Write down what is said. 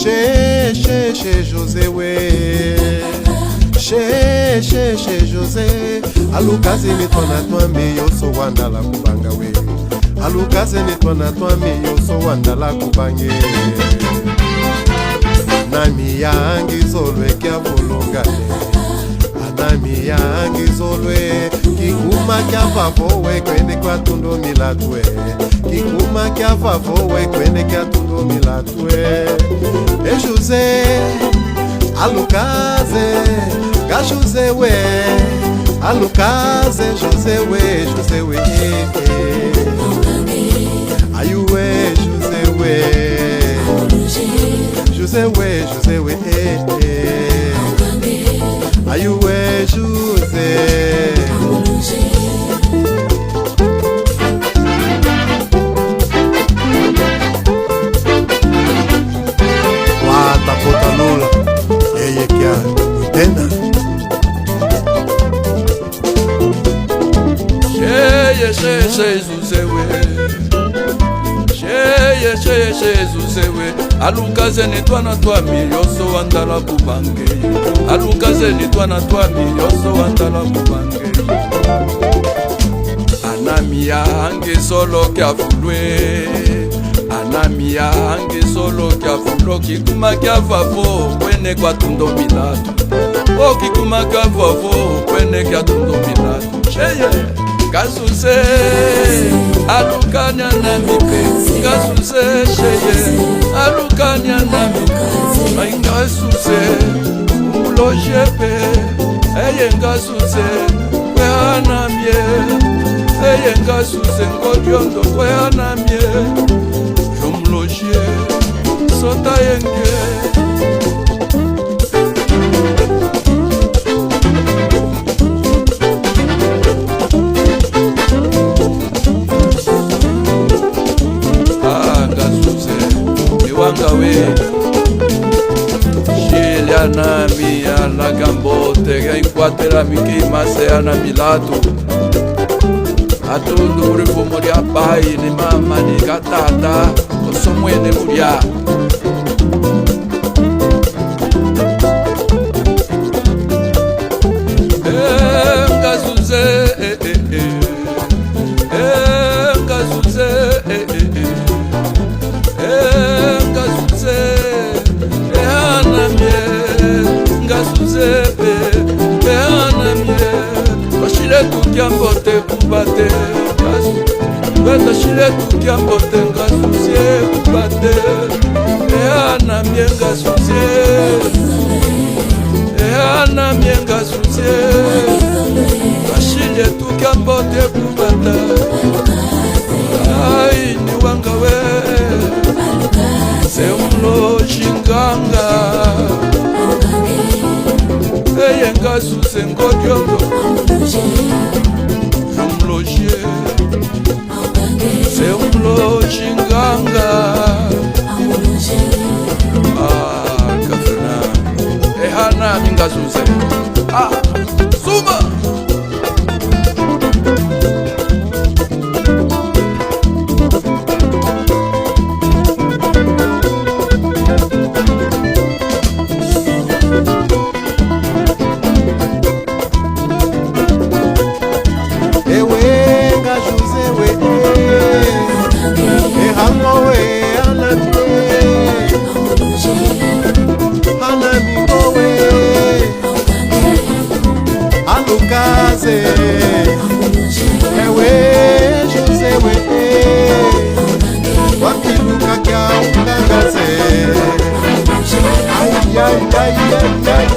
Chez José we Chez José alukaze ni twana twame yoso wanda la kubanga we alukaze ni twana twame yoso wanda la kubange nami yangi zolwe kya volongane anami yangi zolwe kikuma kya favowe kwende kwa tundo milatwe kikuma kya favowe kwende kwa tundo milatwe e José alukaze ga José we alukaze José we ayuwe José we ayuwe José wata lula eye kia utenda José we alukaze ni twana twami yoso wandala kubange alukaze ni twana twami yoso wandala kubange anami yange solo kya fulwe anami yange solo kya fulo kikuma kya favo kwene kwa tundo milatu o kikuma kya favo kwene kya tundo milatu cheye Kasuse alukanya na mipe Kasuse cheye alukanya na mipe Kasuse ulojepe eye Kasuse kwe anamye eye Kasuse ngodyondo kwe anamye jomloje sota yenge we Shelia na mia la gambote ga inquatera miki masea na milato atundo uripo moria pai ni mama ni gatata osomwene muria Tukiambote kubate Bata shile tukiambote ngasuzie kubate Eana mienga suzie Eana mienga suzie Bashile tukiambote kubata Ai ni wanga we Se umlo shinganga Eye ngasuze ngodyondo c'est un loge nganga kafuna ehana mingazuze suma ewe José we wakiluka kya ungangaze ay